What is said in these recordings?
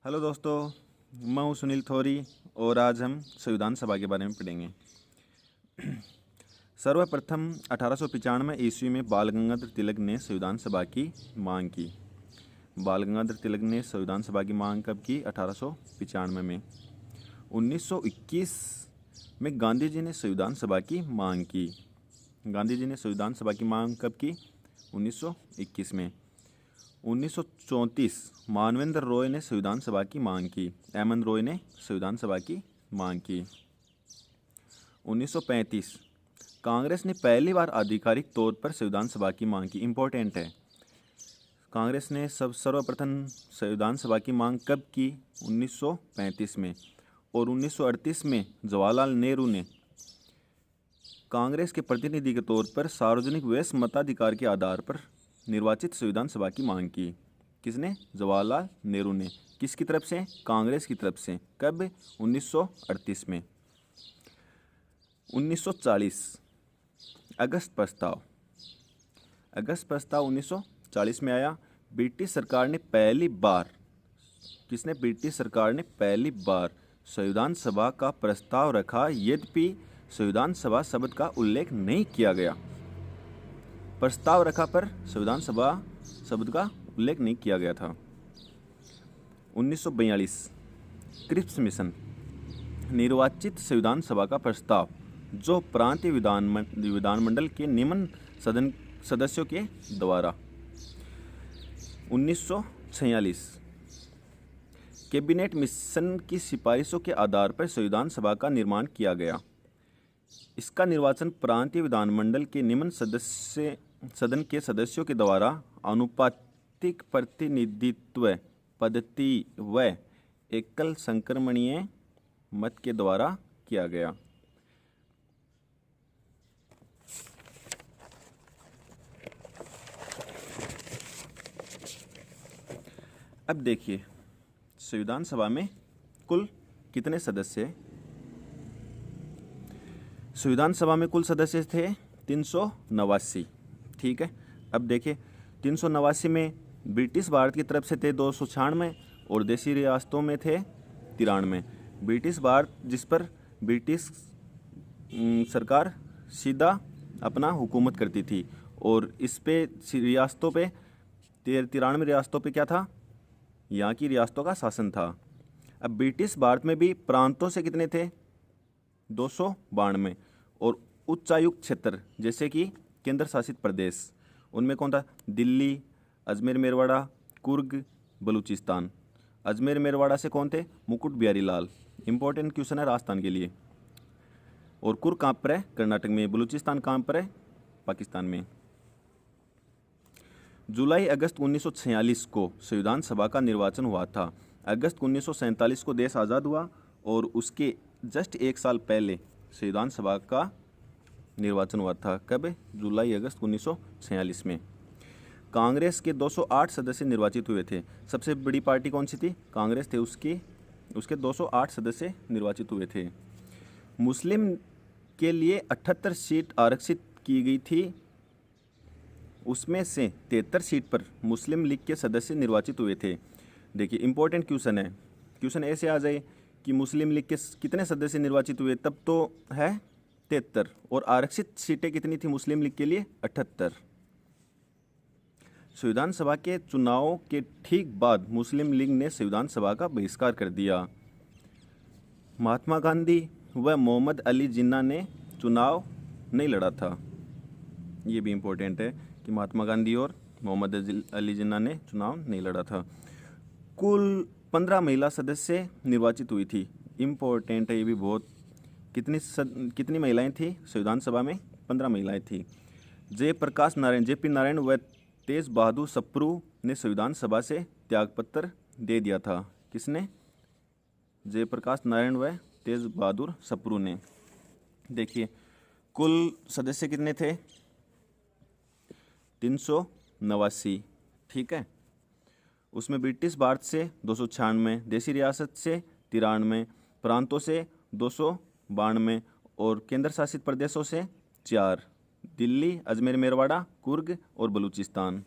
Hello दोस्तों, मैं हूं सुनील थोरी और आज हम संविधान सभा के बारे में पढ़ेंगे। सर्वप्रथम 1895 ईस्वी में बाल गंगाधर तिलक ने संविधान सभा की मांग की। बाल गंगाधर तिलक ने संविधान सभा की मांग कब की? 1895 में। 1921 में गांधी जी ने संविधान सभा की मांग की। गांधी जी ने संविधान सभा की मांग कब की? 1921 में। 1934 मानवेंद्र रॉय ने संविधान सभा की मांग की। एम.एन. रॉय ने संविधान सभा की मांग की। 1935 कांग्रेस ने पहली बार आधिकारिक तौर पर संविधान सभा की मांग की। इम्पोर्टेंट है, कांग्रेस ने सर्वप्रथम संविधान सभा की मांग कब की? 1935 में। और 1938 में जवाहरलाल नेहरू ने कांग्रेस के प्रतिनिधि के तौर पर सार्वजनिक वैश्य मताधिकार के आधार पर निर्वाचित संविधान सभा की मांग की। किसने? जवाहरलाल नेहरू ने। किसकी तरफ से? कांग्रेस की तरफ से। कब? 1938 में। 1940 अगस्त प्रस्ताव। अगस्त प्रस्ताव 1940 में आया। ब्रिटिश सरकार ने पहली बार ब्रिटिश सरकार ने पहली बार संविधान सभा का प्रस्ताव रखा, यद्यपि संविधान सभा शब्द का उल्लेख नहीं किया गया। प्रस्ताव रखा पर संविधान सभा शब्द का उल्लेख नहीं किया गया था। 1942 क्रिप्स मिशन। निर्वाचित संविधान सभा का प्रस्ताव जो प्रांतीय विधानमंडल के निम्न सदस्यों के द्वारा। 1946 कैबिनेट मिशन की सिफारिशों के आधार पर संविधान सभा का निर्माण किया गया। इसका निर्वाचन प्रांतीय विधानमंडल के निम्न सदन के सदस्यों के द्वारा आनुपातिक प्रतिनिधित्व पद्धति व एकल संक्रमणीय मत के द्वारा किया गया। अब देखिए संविधान सभा में कुल कितने सदस्य हैं? संविधान सभा में कुल सदस्य थे 389। ठीक है, अब देखिए 389 में ब्रिटिश भारत की तरफ से थे 296 और देशी रियासतों में थे 93। ब्रिटिश भारत जिस पर ब्रिटिश सरकार सीधा अपना हुकूमत करती थी और इस पे रियासतों पे 93 रियासतों पे क्या था? यहाँ की रियासतों का शासन था। अब ब्रिटिश भारत में भी प्रांतों से कितने थे? 292। और उच्चायुक्त क्षेत्र जैसे कि केंद्र शासित प्रदेश, उनमें कौन था? दिल्ली, अजमेर मेरवाड़ा, कुर्ग, बलूचिस्तान। अजमेर मेरवाड़ा से कौन थे? मुकुट बिहारी लाल। इंपॉर्टेंट क्वेश्चन है राजस्थान के लिए। और कुर्ग कहाँ पर है? कर्नाटक में। बलूचिस्तान कहाँ पर है? पाकिस्तान में। जुलाई अगस्त 1946 को संविधान सभा का निर्वाचन हुआ था। अगस्त 1947 को देश आज़ाद हुआ और उसके जस्ट एक साल पहले संविधान सभा का निर्वाचन हुआ था। कब? जुलाई अगस्त 1946 में। कांग्रेस के 208 सदस्य निर्वाचित हुए थे। सबसे बड़ी पार्टी कौन सी थी? कांग्रेस थे। उसके 208 सदस्य निर्वाचित हुए थे। मुस्लिम के लिए 78 सीट आरक्षित की गई थी। उसमें से 73 सीट पर मुस्लिम लीग के सदस्य निर्वाचित हुए थे। देखिए इंपॉर्टेंट क्वेश्चन है। क्वेश्चन ऐसे आ जाए कि मुस्लिम लीग के कितने सदस्य निर्वाचित हुए, तब तो है 73 और आरक्षित सीटें कितनी थी मुस्लिम लीग के लिए? 78। संविधान सभा के चुनाव के ठीक बाद मुस्लिम लीग ने संविधान सभा का बहिष्कार कर दिया। महात्मा गांधी व मोहम्मद अली जिन्ना ने चुनाव नहीं लड़ा था। ये भी इम्पोर्टेंट है कि महात्मा गांधी और मोहम्मद अली जिन्ना ने चुनाव नहीं लड़ा था। कुल 15 महिला सदस्य निर्वाचित हुई थी। इम्पोर्टेंट है ये भी बहुत। कितनी महिलाएं थी संविधान सभा में? 15 महिलाएं थी। जयप्रकाश नारायण, जेपी नारायण व तेज बहादुर सप्रू ने संविधान सभा से त्यागपत्र दे दिया था। किसने? जयप्रकाश नारायण व तेज बहादुर सप्रू ने। देखिए कुल सदस्य कितने थे? 389। ठीक है, उसमें ब्रिटिश भारत से 296, देशी रियासत से 93, प्रांतों से 292 और केंद्र शासित प्रदेशों से 4, दिल्ली, अजमेर मेरवाड़ा, कुर्ग और बलूचिस्तान।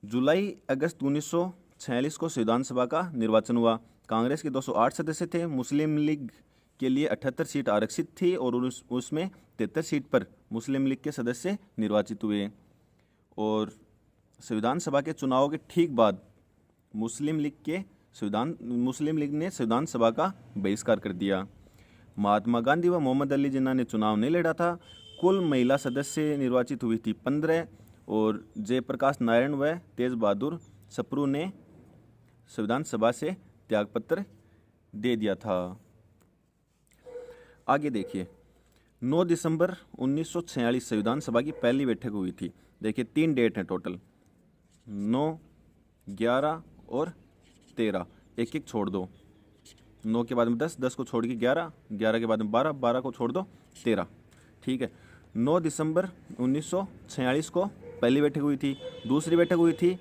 जुलाई अगस्त 1946 को संविधान सभा का निर्वाचन हुआ। कांग्रेस के 208 सदस्य थे। मुस्लिम लीग के लिए 78 सीट आरक्षित थी और उसमें 73 सीट पर मुस्लिम लीग के सदस्य निर्वाचित हुए। और संविधान सभा के चुनाव के ठीक बाद मुस्लिम लीग ने संविधान सभा का बहिष्कार कर दिया। महात्मा गांधी व मोहम्मद अली जिन्ना ने चुनाव नहीं लड़ा था। कुल महिला सदस्य निर्वाचित हुई थी 15 और जयप्रकाश नारायण व तेज बहादुर सप्रू ने संविधान सभा से त्यागपत्र दे दिया था। आगे देखिए, 9 दिसंबर 1946 संविधान सभा की पहली बैठक हुई थी। देखिए 3 डेट हैं टोटल, 9, 11 और 13, एक एक छोड़ दो। 9 के बाद में 10, 10 को छोड़ के 11, 11 के बाद में 12, 12 को छोड़ दो 13। ठीक है, 9 दिसंबर 1946 को पहली बैठक हुई थी। दूसरी बैठक हुई थी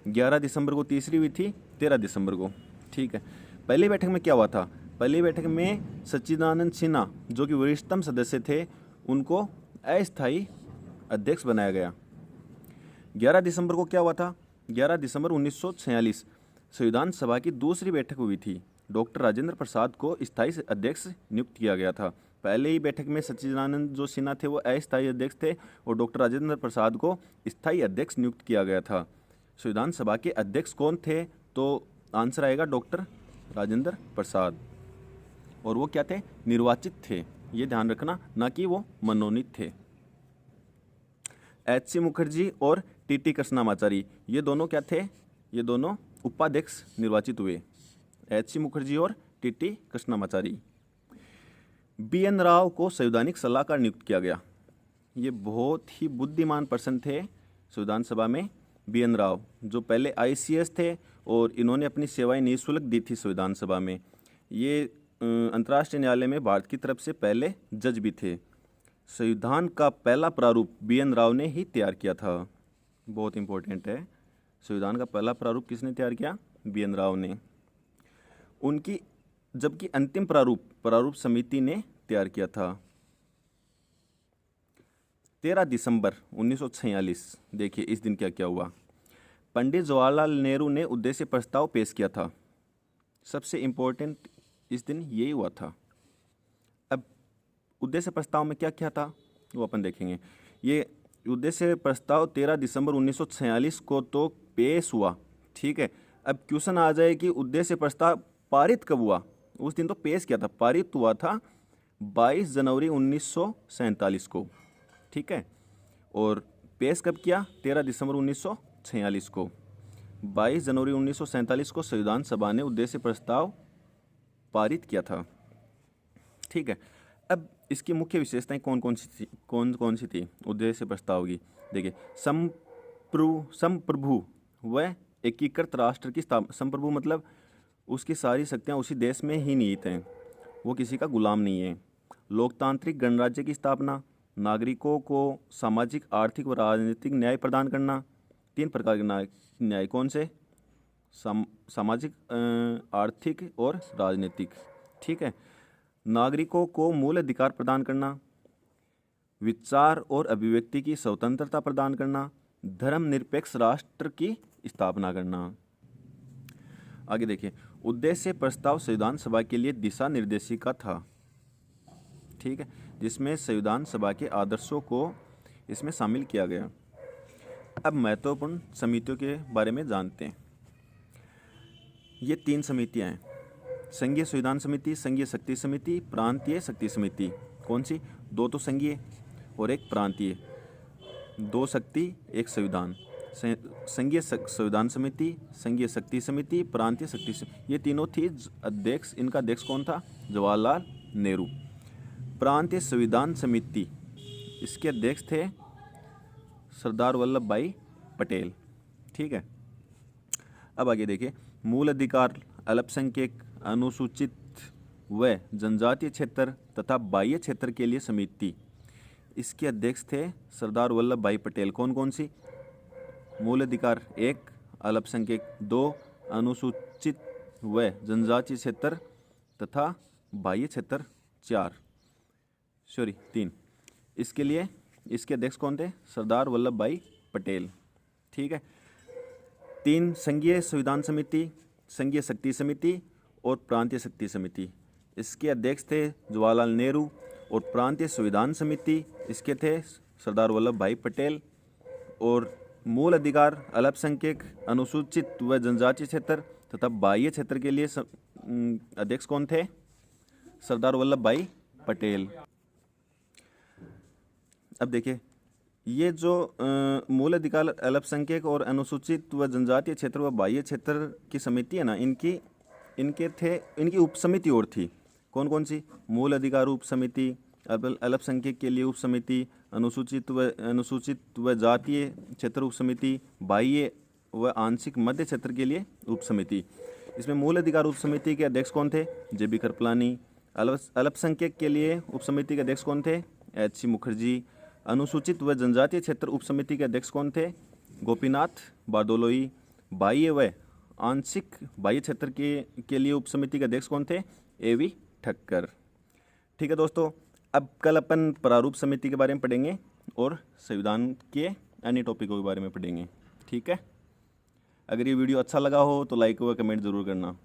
11 दिसंबर को, तीसरी हुई थी 13 दिसंबर को। ठीक है, पहली बैठक में क्या हुआ था? पहली बैठक में सच्चिदानंद सिन्हा जो कि वरिष्ठतम सदस्य थे उनको अस्थायी अध्यक्ष बनाया गया। 11 दिसंबर को क्या हुआ था? 11 दिसंबर 1946 संविधान सभा की दूसरी बैठक हुई थी। डॉक्टर राजेंद्र प्रसाद को स्थायी अध्यक्ष नियुक्त किया गया था। पहले ही बैठक में सच्चिदानंद जो सिन्हा थे वो अस्थायी अध्यक्ष थे और डॉक्टर राजेंद्र प्रसाद को स्थायी अध्यक्ष नियुक्त किया गया था। संविधान सभा के अध्यक्ष कौन थे? तो आंसर आएगा डॉक्टर राजेंद्र प्रसाद। और वो क्या थे? निर्वाचित थे, ये ध्यान रखना, ना कि वो मनोनीत थे। एच.सी. मुखर्जी और टी.टी. कृष्णमाचारी ये दोनों क्या थे? ये दोनों उपाध्यक्ष निर्वाचित हुए, एच.सी. मुखर्जी और टी.टी. कृष्णमाचारी। बी.एन. राव को संवैधानिक सलाहकार नियुक्त किया गया। ये बहुत ही बुद्धिमान पर्सन थे संविधान सभा में, बी.एन. राव, जो पहले आईसीएस थे और इन्होंने अपनी सेवाएं निःशुल्क दी थी संविधान सभा में। ये अंतर्राष्ट्रीय न्यायालय में भारत की तरफ से पहले जज भी थे। संविधान का पहला प्रारूप बी.एन. राव ने ही तैयार किया था, बहुत इंपॉर्टेंट है। संविधान का पहला प्रारूप किसने तैयार किया? बी.एन. राव ने। उनकी जबकि अंतिम प्रारूप समिति ने तैयार किया था। 13 दिसंबर 1946, देखिए इस दिन क्या क्या हुआ। पंडित जवाहरलाल नेहरू ने उद्देश्य प्रस्ताव पेश किया था। सबसे इम्पोर्टेंट इस दिन यही हुआ था। अब उद्देश्य प्रस्ताव में क्या क्या था वो अपन देखेंगे। ये उद्देश्य प्रस्ताव 13 दिसंबर 1946 को तो पेश हुआ। ठीक है, अब क्वेश्चन आ जाए कि उद्देश्य प्रस्ताव पारित कब हुआ? उस दिन तो पेश किया था, पारित हुआ था 22 जनवरी 1947 को। ठीक है, और पेश कब किया? 13 दिसंबर 1946 को। 22 जनवरी 1947 को संविधान सभा ने उद्देश्य प्रस्ताव पारित किया था। ठीक है, अब इसकी मुख्य विशेषताएं कौन कौन सी थी उद्देश्य प्रस्ताव की? देखिए, संप्रभु व एकीकृत राष्ट्र की स्थापना। संप्रभु मतलब उसकी सारी शक्तियां उसी देश में ही निहित हैं, वो किसी का गुलाम नहीं है। लोकतांत्रिक गणराज्य की स्थापना, नागरिकों को सामाजिक, आर्थिक व राजनीतिक न्याय प्रदान करना। 3 प्रकार के न्याय कौन से? सामाजिक, आर्थिक और राजनीतिक। ठीक है, नागरिकों को मूल अधिकार प्रदान करना, विचार और अभिव्यक्ति की स्वतंत्रता प्रदान करना, धर्मनिरपेक्ष राष्ट्र की स्थापना करना। आगे देखिए, उद्देश्य प्रस्ताव संविधान सभा के लिए दिशा निर्देशिका था। ठीक है, जिसमें संविधान सभा के आदर्शों को इसमें शामिल किया गया। अब महत्वपूर्ण समितियों के बारे में जानते हैं। ये 3 समितियां हैं, संघीय संविधान समिति, संघीय शक्ति समिति, प्रांतीय शक्ति समिति। कौन सी? 2 तो संघीय और 1 प्रांतीय। 2 शक्ति 1 संविधान। संघीय संविधान समिति, संघीय शक्ति समिति, प्रांतीय शक्ति समिति, ये तीनों थी। अध्यक्ष, इनका अध्यक्ष कौन था? जवाहरलाल नेहरू। प्रांतीय संविधान समिति, इसके अध्यक्ष थे सरदार वल्लभ भाई पटेल। ठीक है, अब आगे देखिए, मूल अधिकार, अल्पसंख्यक, अनुसूचित व जनजातीय क्षेत्र तथा बाह्य क्षेत्र के लिए समिति, इसके अध्यक्ष थे सरदार वल्लभ भाई पटेल। कौन कौन सी? मूल अधिकार 1, अल्पसंख्यक 2, अनुसूचित व जनजातीय क्षेत्र तथा बाह्य क्षेत्र 3। इसके लिए इसके अध्यक्ष कौन थे? सरदार वल्लभ भाई पटेल। ठीक है, 3 संघीय संविधान समिति, संघीय शक्ति समिति और प्रांतीय शक्ति समिति। इसके अध्यक्ष थे जवाहरलाल नेहरू। और प्रांतीय संविधान समिति इसके थे सरदार वल्लभ भाई पटेल। और मूल अधिकार, अल्पसंख्यक, अनुसूचित व जनजातीय क्षेत्र तथा बाह्य क्षेत्र के लिए अध्यक्ष कौन थे? सरदार वल्लभ भाई पटेल। अब देखिए, ये जो मूल अधिकार, अल्पसंख्यक और अनुसूचित व जनजातीय क्षेत्र व बाह्य क्षेत्र की समिति है ना, इनकी उप समिति और थी। कौन कौन सी? मूल अधिकार उप समिति, अल्पसंख्यक के लिए उप समिति, अनुसूचित व जातीय क्षेत्र उप समिति, बाह्य व आंशिक मध्य क्षेत्र के लिए उप समिति। इसमें मूल अधिकार उप समिति के अध्यक्ष कौन थे? जे.बी. कृपलानी। अल्पसंख्यक के लिए उप समिति के अध्यक्ष कौन थे? एच.सी. मुखर्जी। अनुसूचित व जनजातीय क्षेत्र उप समिति के अध्यक्ष कौन थे? गोपीनाथ बारदोलोई। बाह्य व आंशिक बाह्य क्षेत्र के लिए उप समिति के अध्यक्ष कौन थे? ए.वी. ठक्कर। ठीक है दोस्तों, अब कल अपन प्रारूप समिति के बारे में पढ़ेंगे और संविधान के अन्य टॉपिकों के बारे में पढ़ेंगे। ठीक है, अगर ये वीडियो अच्छा लगा हो तो लाइक व कमेंट ज़रूर करना।